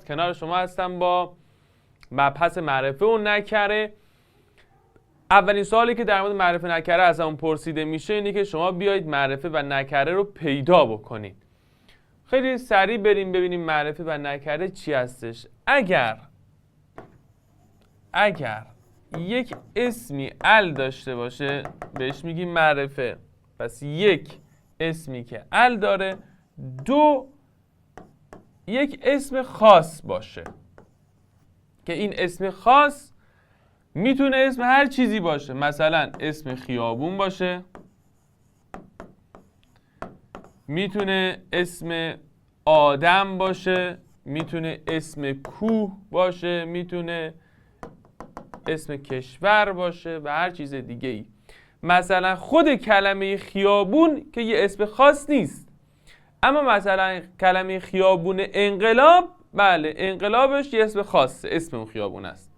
کنار شما هستم با مبحث معرفه و نکره. اولین سوالی که در مورد معرفه نکره از همون پرسیده میشه اینه که شما بیایید معرفه و نکره رو پیدا بکنید. خیلی سریع بریم ببینیم معرفه و نکره چی هستش. اگر یک اسمی ال داشته باشه بهش میگیم معرفه. پس یک اسمی که ال داره، دو یک اسم خاص باشه که این اسم خاص میتونه اسم هر چیزی باشه، مثلا اسم خیابون باشه، میتونه اسم آدم باشه، میتونه اسم کوه باشه، میتونه اسم کشور باشه و هر چیز دیگه ای. مثلا خود کلمه خیابون که یه اسم خاص نیست، اما مثلا کلمه خیابون انقلاب، بله انقلابش یه اسم خاصه، اسم اون خیابون است.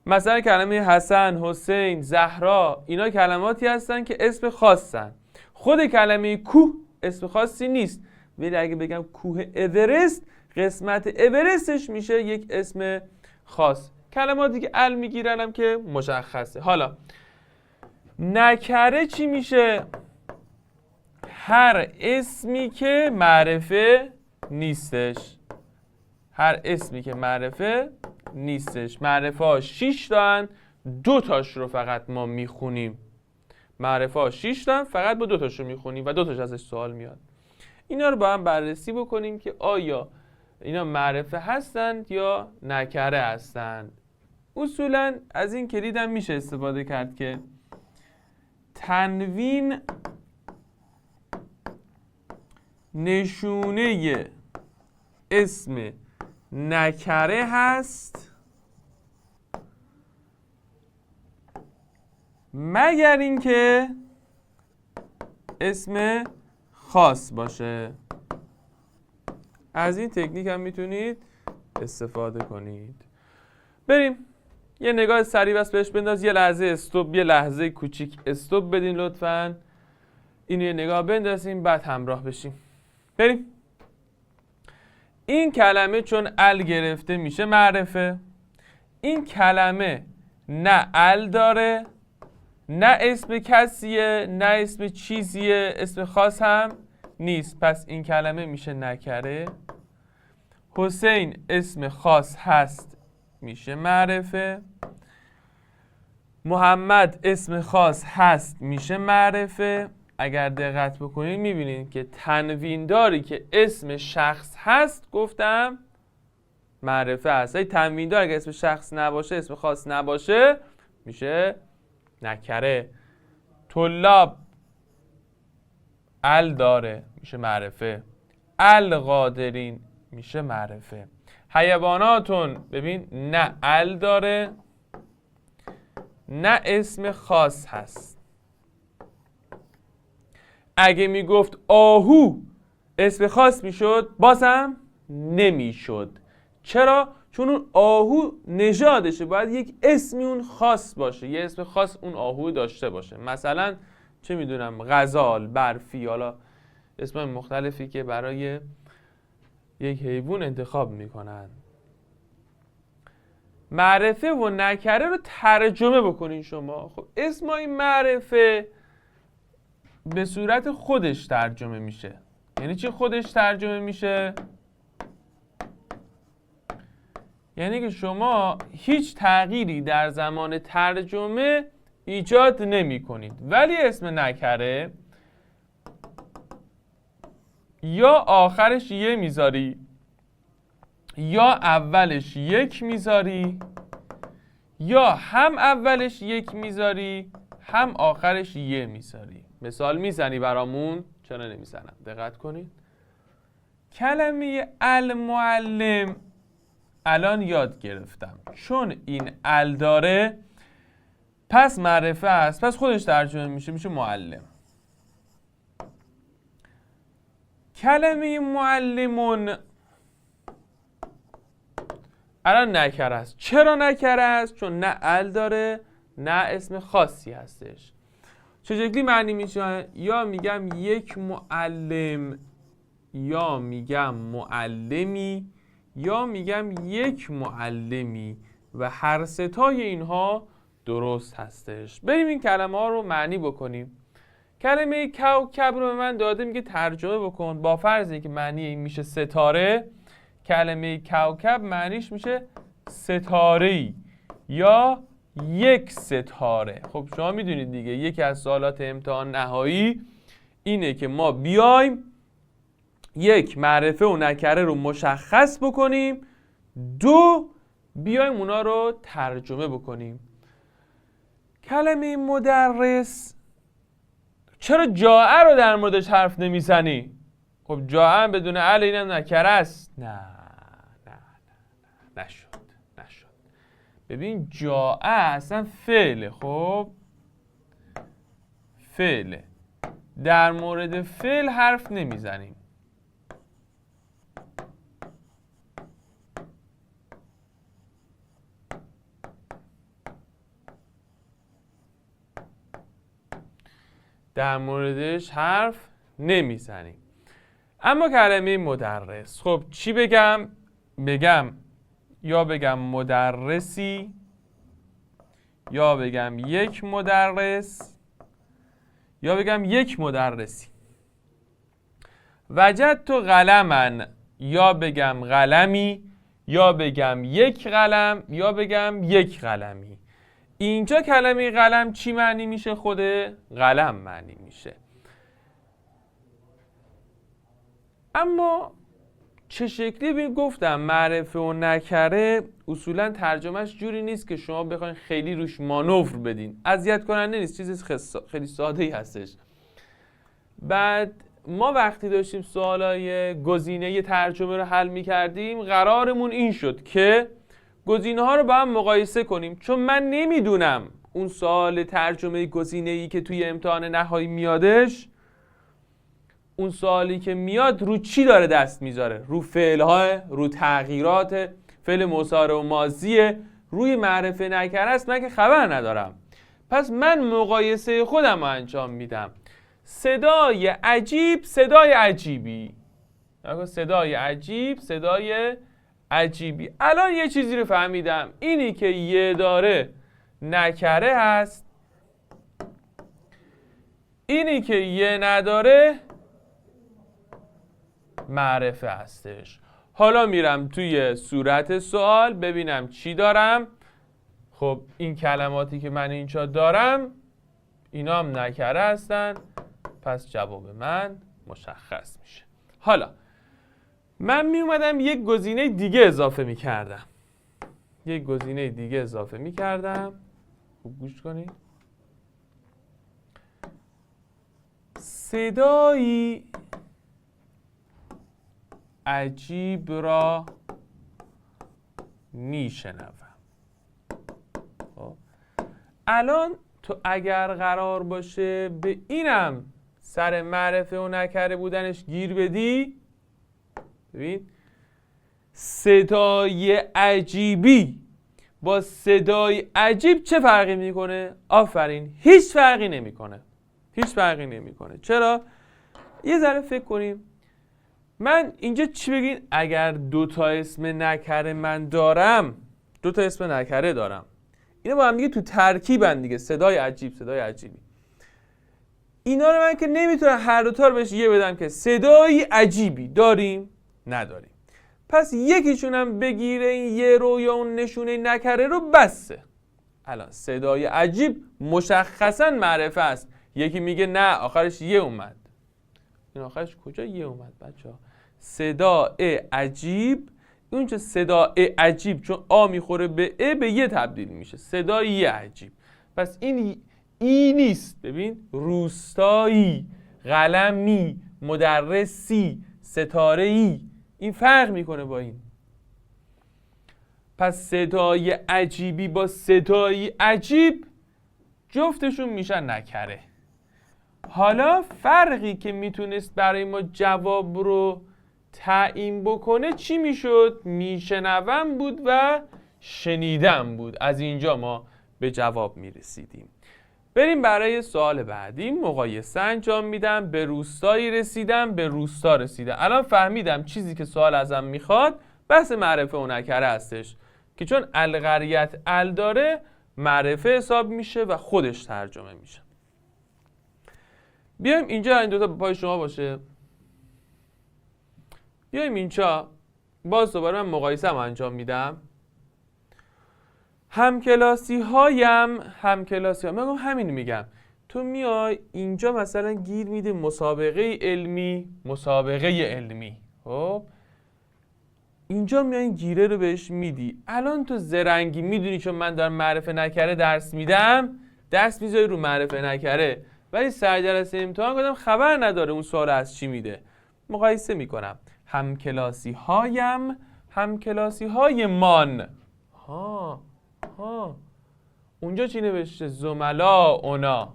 مثلا کلمه حسن، حسین، زهرا، اینا کلماتی هستن که اسم خاصن. خود کلمه کوه اسم خاصی نیست، ولی اگه بگم کوه اورست، قسمت اورستش میشه یک اسم خاص. کلماتی که ال میگیرن هم که مشخصه. حالا نکره چی میشه؟ هر اسمی که معرفه نیستش. هر اسمی که معرفه نیستش. معرفه ها 6 تان، 2 تاش رو فقط ما میخونیم. معرفه ها 6 تان، فقط با 2 تاش رو میخونیم و 2 تاش ازش سوال میاد. اینا رو با هم بررسی بکنیم که آیا اینا معرفه هستند یا نکره هستند. اصولا از این کلید هم میشه استفاده کرد که تنوین نشونه اسم نکره هست مگر اینکه اسم خاص باشه. از این تکنیک هم میتونید استفاده کنید. بریم یه نگاه سریع بس بهش بنداز. یه لحظه استوب، یه لحظه کوچیک استوب بدین لطفاً. اینو یه نگاه بندازیم بعد همراه بشیم. بریم. این کلمه چون ال گرفته میشه معرفه. این کلمه نه ال داره، نه اسم کسیه، نه اسم چیزیه، اسم خاص هم نیست. پس این کلمه میشه نکره. حسین اسم خاص هست، میشه معرفه. محمد اسم خاص هست، میشه معرفه. اگر دقت بکنید میبینید که تنوین داری که اسم شخص هست گفتم معرفه هست. تنوین دار اگر اسم شخص نباشه، اسم خاص نباشه، میشه نکره. طلاب ال داره، میشه معرفه. القادرین میشه معرفه. حیواناتون ببین نه ال داره نه اسم خاص هست. اگه میگفت آهو اسم خاص میشد بازم نمیشد. چرا؟ چون اون آهو نژادشه، باید یک اسمی اون خاص باشه، یه اسم خاص اون آهو داشته باشه. مثلا چه میدونم غزال، برفی، حالا اسم مختلفی که برای یک حیوان انتخاب میکنن. معرفه و نکره رو ترجمه بکنین شما. خب اسمای معرفه به صورت خودش ترجمه میشه. یعنی چی خودش ترجمه میشه؟ یعنی که شما هیچ تغییری در زمان ترجمه ایجاد نمی کنید. ولی اسم نکره یا آخرش یه میذاری یا اولش یک میذاری یا هم اولش یک میذاری هم آخرش یه میذاری. مثال میزنی برامون؟ چرا نمیزنم؟ دقت کنید. کلمه المعلم الان یاد گرفتم. چون این ال داره پس معرفه است، پس خودش ترجمه میشه معلم. کلمه معلمون الان نکره است. چرا نکره است؟ چون نه ال داره نه اسم خاصی هستش. چه شکلی معنی میشه؟ یا میگم یک معلم، یا میگم معلمی، یا میگم یک معلمی و هر ستای اینها درست هستش. بریم این کلمه ها رو معنی بکنیم. کلمه کوکب رو به من داده، میگه ترجمه بکن. با فرضی که معنی این میشه ستاره، کلمه کوکب معنیش میشه ستاره‌ای یا یک ستاره. خب شما میدونید دیگه یکی از سوالات امتحان نهایی اینه که ما بیایم یک، معرفه و نکره رو مشخص بکنیم، دو، بیایم اونا رو ترجمه بکنیم. کلمه مدرس، چرا جاء رو در موردش حرف نمیزنی؟ خب جاء بدون ال اینم نکره است. نه نشد. ببین جاء اصلا فعله. خب فعله، در مورد فعل حرف نمیزنیم. در موردش حرف نمیزنیم. اما کلمه مدرس، خب چی بگم؟ بگم مدرسی، یا بگم یک مدرس، یا بگم یک مدرسی. وجدت قلمن، یا بگم قلمی، یا بگم یک قلم، یا بگم یک قلمی. اینجا کلمه قلم چی معنی میشه؟ خود قلم معنی میشه. اما چه شکلی گفتم معرفه و نکره اصولا ترجمهش جوری نیست که شما بخواید خیلی روش مانور بدین. اذیت کننده نیست، چیزی خیلی ساده ای هستش. بعد ما وقتی داشتیم سوالای گزینه ترجمه رو حل می‌کردیم، قرارمون این شد که گزینه ها رو با هم مقایسه کنیم، چون من نمیدونم اون سوال ترجمه گزینه‌ای که توی امتحان نهایی میادش، اون سوالی که میاد رو چی داره دست میذاره؟ رو فعل‌ها، رو تغییرات، فعل مضارع و ماضیه، روی معرفه نکره است؟ من که خبر ندارم. پس من مقایسه خودم رو انجام میدم. صدای عجیب، صدای عجیبی. صدای عجیب، صدای عجیبی. الان یه چیزی رو فهمیدم، اینی که یه داره نکره هست، اینی که یه نداره معرفه هستش. حالا میرم توی صورت سوال ببینم چی دارم. خب این کلماتی که من اینجا دارم اینا هم نکره هستن، پس جواب من مشخص میشه. حالا من می اومدم یک گزینه دیگه اضافه میکردم. خوب گوش کنید. صدایی عجیب را میشنوم. الان تو اگر قرار باشه به اینم سر معرفه و نکره بودنش گیر بدی، ببین صدای عجیبی با صدای عجیب چه فرقی میکنه؟ آفرین، هیچ فرقی نمیکنه. چرا؟ یه ذره فکر کنیم. من اینجا چی بگین؟ اگر دو تا اسم نکره من دارم، اینا با هم دیگه تو ترکیبن دیگه، صدای عجیبی. اینا رو من که نمیتونم هر دوتا رو بهش یه بدم که صدای عجیبی داریم نداریم. پس یکیشون هم بگیره این یه رو یا اون نشونه نکره رو بسه. الان صدای عجیب مشخصا معرفه است. یکی میگه نه آخرش یه اومد. این آخرش کجا یه اومد بچه‌ها؟ صدای عجیب، اون چه صدای عجیب چون آ میخوره به ا به یه تبدیل میشه، صدای عجیب. پس این نیست. ببین روستایی، قلمی، مدرسی، ستاره‌ای، این فرق میکنه با این. پس صدای عجیبی با صدای عجیب جفتشون میشن نکره. حالا فرقی که میتونست برای ما جواب رو تعیین بکنه چی میشد؟ میشنوم بود و شنیدم بود. از اینجا ما به جواب میرسیدیم. بریم برای سوال بعدی. مقایسه انجام میدم، به روستایی رسیدم، به روستا رسیدم. الان فهمیدم چیزی که سوال ازم میخواد بحث معرفه و نکره هستش که چون القریت ال داره معرفه حساب میشه و خودش ترجمه میشه. بیایم اینجا، این دوتا پای شما باشه. بیایم اینجا، باز دوباره من مقایسه هم انجام میدم. همکلاسی هایم من همین میگم. تو میای اینجا مثلا گیر میده مسابقه علمی. خب اینجا میای این گیره رو بهش میدی. الان تو زرنگی میدونی چون من دارم معرفه نکره درس میدم، دست میذاری رو معرفه نکره، ولی سر جلسه امتحان گفتم خبر نداره اون سوال از چی میده. مقایسه میکنم. همکلاسی های مان. اونجا چی نوشته؟ زملا اونا.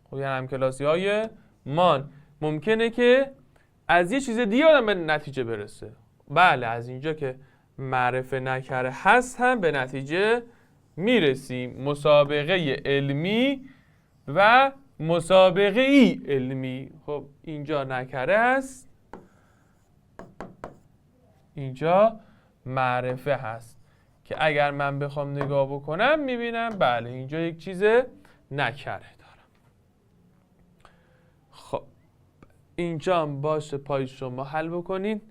خب یعنی همکلاسی های مان. ممکنه که از یه چیز دیگه آدم به نتیجه برسه. بله، از اینجا که معرفه نکره هست هم به نتیجه میرسیم. مسابقه علمی و مسابقه ای علمی. خب اینجا نکره هست، اینجا معرفه هست که اگر من بخوام نگاه بکنم میبینم بله اینجا یک چیز نکره دارم. خب اینجا هم باشه پای شما حل بکنین.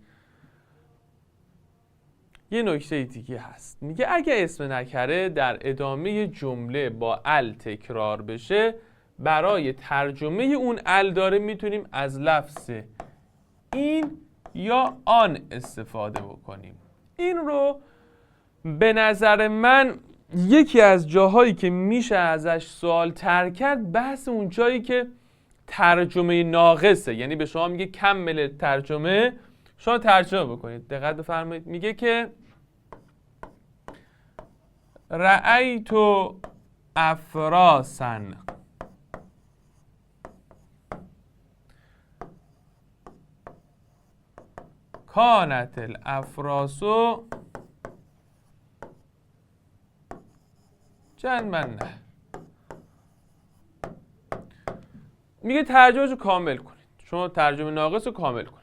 یه نکته دیگه هست، میگه اگه اسم نکره در ادامه جمله با ال تکرار بشه، برای ترجمه اون ال داره میتونیم از لفظ این یا آن استفاده بکنیم. این رو به نظر من یکی از جاهایی که میشه ازش سوال تر کرد بحث اون جایی که ترجمه ناقصه، یعنی به شما میگه کمل ترجمه، شما ترجمه بکنید. دقت بفرمایید، میگه که رأیت افراسا کانت الافراس جنبن. میگه ترجمهش رو کامل کنید. شما ترجمه ناقص رو کامل کنید.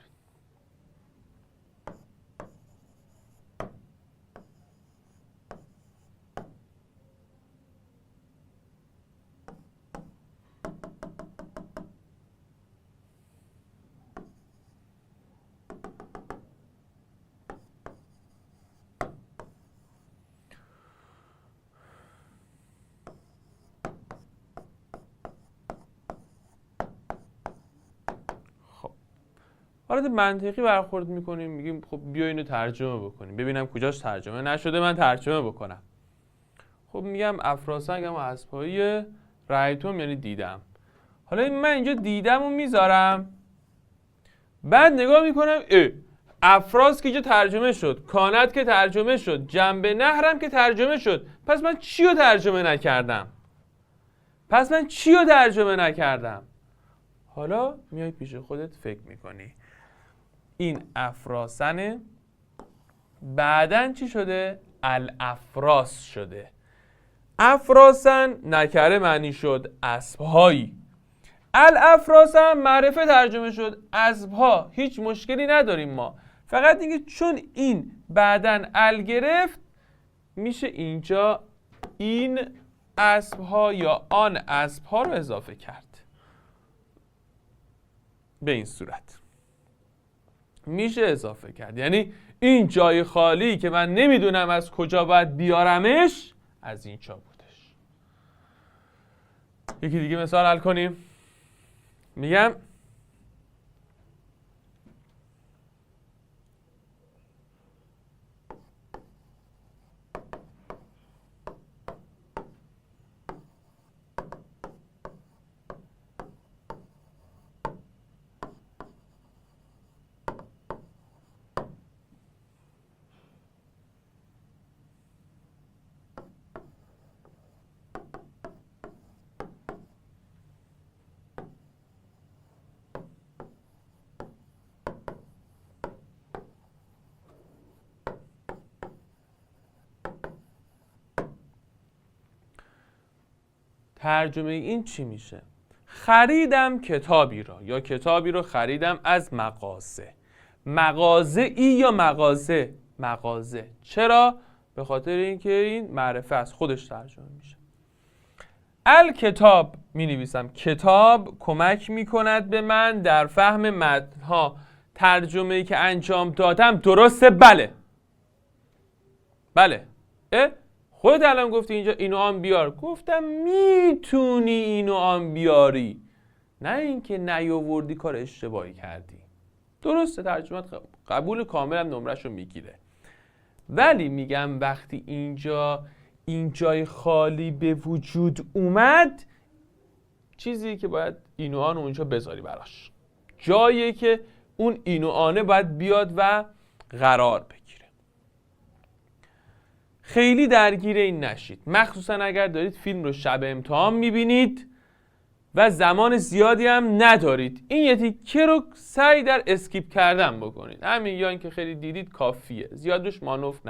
حالت منطقی برخورد میکنیم، میگیم خب بیا اینو ترجمه بکنیم ببینم کجاش ترجمه نشده من ترجمه بکنم. خب میگم افراسن، میگم اسبهای رأیتم یعنی دیدم. حالا من اینجا دیدم و میذارم، بعد نگاه میکنم افراس که اینجا ترجمه شد، کانت که ترجمه شد، جنبه نهرم که ترجمه شد، پس من چی رو ترجمه نکردم؟ حالا میای پیش خودت فکر میکنی این افراسنه، بعدن چی شده؟ الافراس شده. افراسن نکره معنی شد اسبهایی، الافراسن معرفه ترجمه شد اسبها. هیچ مشکلی نداریم ما، فقط اینکه چون این بعدن ال گرفت میشه اینجا این اسبها یا آن اسبها رو اضافه کرد. به این صورت میشه اضافه کرد، یعنی این جای خالی که من نمیدونم از کجا باید بیارمش از اینجا بودش. یکی دیگه مثال حل کنیم. میگم ترجمه این چی میشه؟ خریدم کتابی را، یا کتابی رو خریدم از مقاسه. مغازه ای یا مغازه؟ مغازه. چرا؟ به خاطر اینکه این معرفه است، خودش ترجمه میشه. الکتاب می نویسم. کتاب کمک می کند به من در فهم متن‌ها. ترجمه ای که انجام دادم درسته؟ بله. بله. خودت الان گفتی اینجا اینو آن بیار. گفتم میتونی اینو آن بیاری، نه اینکه نیاوردی کار اشتباهی کردی. درسته، ترجمه قبول کاملا نمره‌شو میگیره. ولی میگم وقتی اینجا این جای خالی به وجود اومد، چیزی که باید اینو آن اونجا بذاری براش، جایی که اون اینو آنه باید بیاد و قرار بگیره. خیلی درگیر این نشید، مخصوصا اگر دارید فیلم رو شب امتحان میبینید و زمان زیادی هم ندارید. این یه تیکه رو سعی در اسکیپ کردن بکنید. همین یا اینکه خیلی دیدید کافیه، زیاد روش مانور ندید.